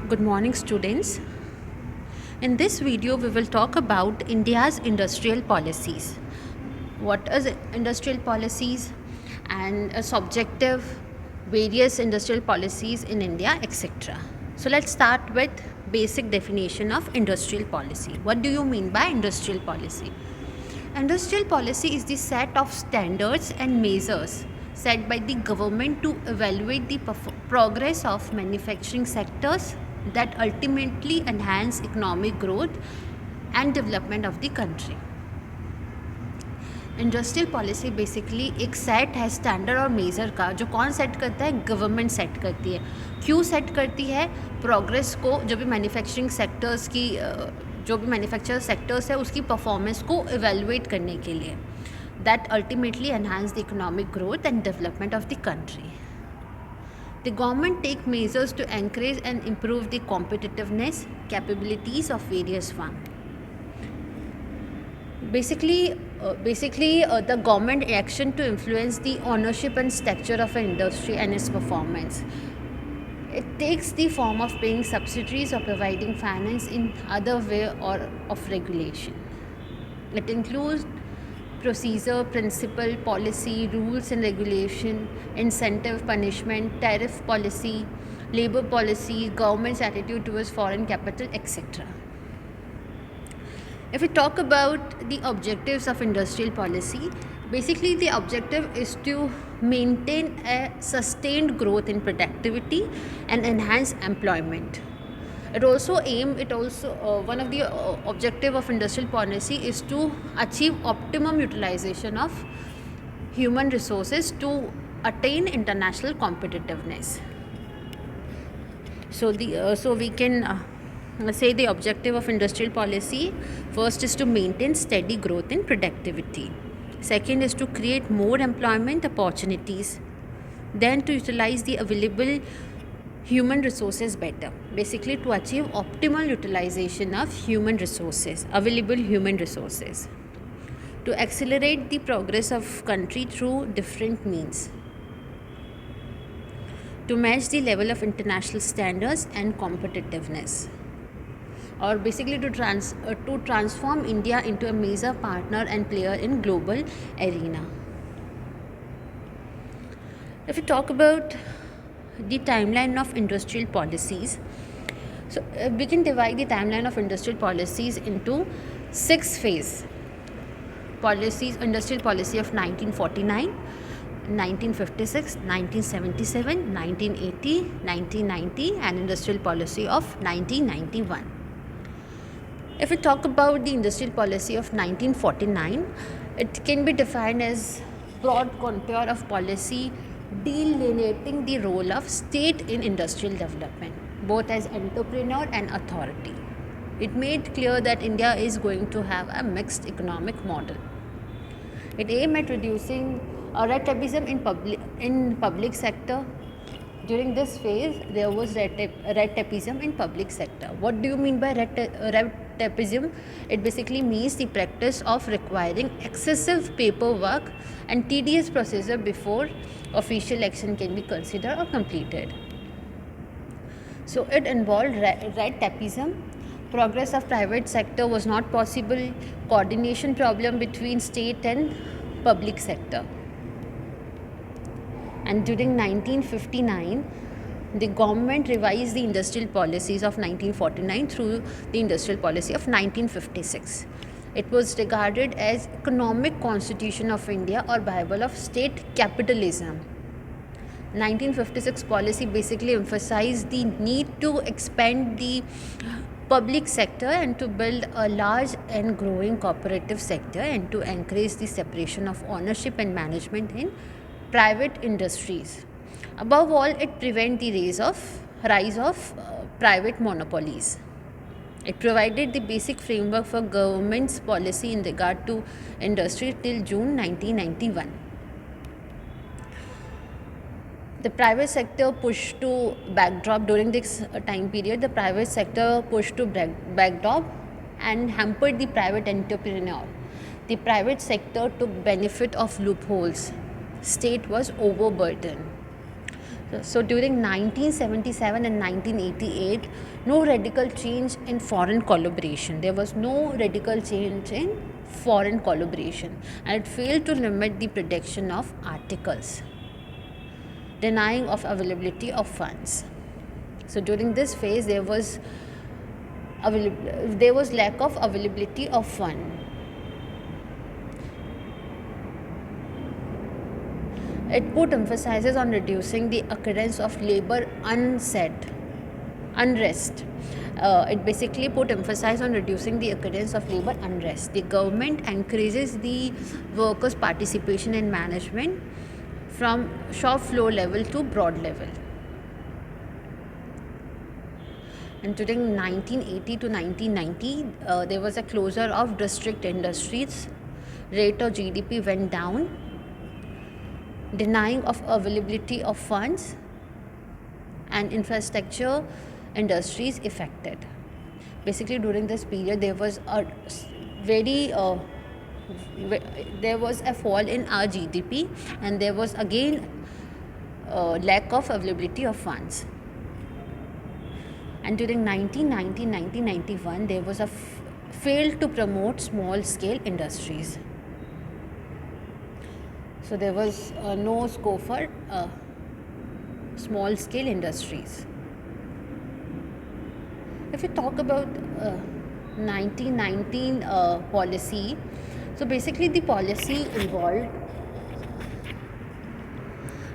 Good morning, students. In this video, we will talk about India's industrial policies. What is industrial policies and a subjective various industrial policies in India, etc. So let's start with basic definition of industrial policy. What do you mean by industrial policy? Industrial policy is the set of standards and measures set by the government to evaluate the progress of manufacturing sectors that ultimately enhance economic growth and development of the country. Industrial policy basically एक set है standard और measure का, जो कौन set करता है? Government set करती है. क्यों सेट करती है? प्रोग्रेस को, जो भी मैन्युफैक्चरिंग सेक्टर्स की जो भी मैन्युफैक्चर सेक्टर्स है उसकी परफॉर्मेंस को इवेलुएट करने के लिए, that ultimately enhance the economic growth and development of the country. The government take measures to encourage and improve the competitiveness, capabilities of various firms. Basically, the government action to influence the ownership and structure of an industry and its performance. It takes the form of paying subsidies or providing finance in other way or of regulation. It includes procedure, principle, policy, rules and regulation, incentive, punishment, tariff policy, labor policy, government's attitude towards foreign capital, etc. If we talk about the objectives of industrial policy, basically the objective is to maintain a sustained growth in productivity and enhance employment. One of the objective of industrial policy is to achieve optimum utilization of human resources to attain international competitiveness. So we can say the objective of industrial policy first is to maintain steady growth in productivity. Second is to create more employment opportunities. Then to utilize the available human resources better, basically to achieve optimal utilization of available human resources, to accelerate the progress of country through different means, to match the level of international standards and competitiveness, or basically to transform India into a major partner and player in global arena. If we talk about the timeline of industrial policies, so we can divide the timeline of industrial policies into 6 phases. Industrial policy of 1949, 1956, 1977, 1980, 1990 and industrial policy of 1991. If we talk about the industrial policy of 1949, it can be defined as broad contour of policy delineating the role of state in industrial development, both as entrepreneur and authority. It made clear that India is going to have a mixed economic model. It aimed at reducing red tapeism in public sector. During this phase, there was red tapeism in public sector. What do you mean by red tapeism? It basically means the practice of requiring excessive paperwork and tedious procedure before official action can be considered or completed. So it involved red tapeism. Progress of private sector was not possible. Coordination problem between state and public sector. And during 1959, the government revised the industrial policies of 1949 through the industrial policy of 1956. It was regarded as economic constitution of India or Bible of state capitalism. 1956 policy basically emphasized the need to expand the public sector and to build a large and growing cooperative sector and to encourage the separation of ownership and management in private industries. Above all, it prevent the rise of private monopolies. It provided the basic framework for government's policy in regard to industry till June 1991. The private sector pushed to backdrop during this time period. The private sector pushed to backdrop and hampered the private entrepreneur. The private sector took benefit of loopholes. State was overburdened. So during 1977 and 1988, no radical change in foreign collaboration. There was no radical change in foreign collaboration, and it failed to limit the production of articles, denying of availability of funds. So during this phase, there was lack of availability of fund. It put emphasis on reducing the occurrence of labor unrest. It basically put emphasis on reducing the occurrence of labor unrest. The government encourages the workers' participation in management from shop floor level to broad level. And during 1980 to 1990, there was a closure of district industries. Rate of GDP went down. Denying of availability of funds and infrastructure industries affected. Basically, during this period, there was a fall in our GDP, and there was again lack of availability of funds. And during 1990-1991, there was a failed to promote small scale industries. So there was no scope for small scale industries. If we talk about 1919 policy, so basically the policy involved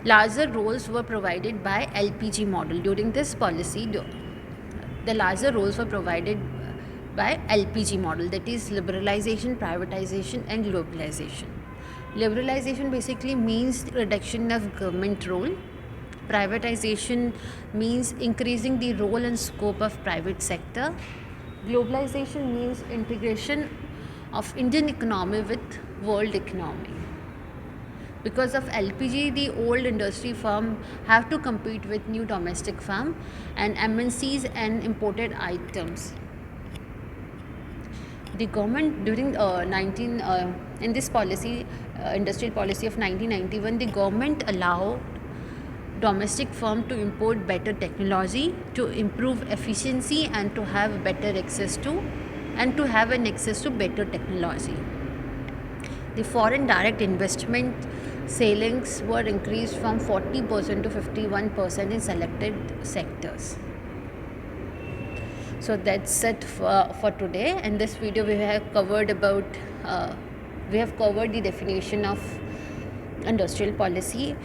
larger roles were provided by LPG model. During this policy, the larger roles were provided by LPG model, that is liberalization, privatization and globalization. Liberalization basically means reduction of government role. Privatization means increasing the role and scope of private sector. Globalization means integration of Indian economy with world economy. Because of LPG, the old industry firm have to compete with new domestic firm and MNCs and imported items. The government during in this policy, industrial policy of 1991, the government allowed domestic firm to import better technology, to improve efficiency and to have better access to better technology. The foreign direct investment sailings were increased from 40% to 51% in selected sectors. So that's it for today. In this video, we have covered the definition of industrial policy,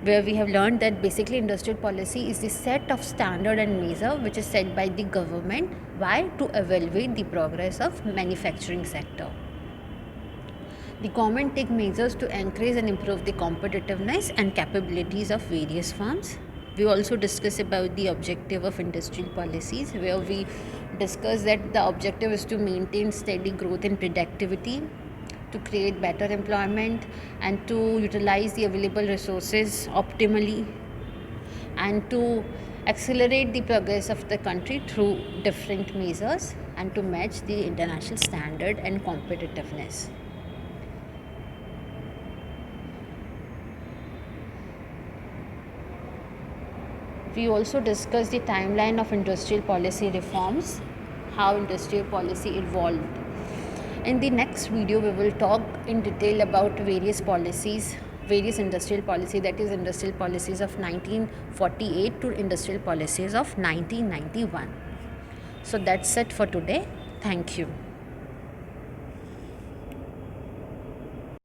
where we have learned that basically industrial policy is the set of standard and measure which is set by the government. Why? To evaluate the progress of manufacturing sector. The government take measures to increase and improve the competitiveness and capabilities of various firms. We also discuss about the objective of industrial policies, where we discuss that the objective is to maintain steady growth and productivity, to create better employment and to utilize the available resources optimally, and to accelerate the progress of the country through different measures and to match the international standard and competitiveness. We also discussed the timeline of industrial policy reforms, how industrial policy evolved. In the next video, we will talk in detail about various industrial policy, that is industrial policies of 1948 to industrial policies of 1991. So that's it for today. Thank you.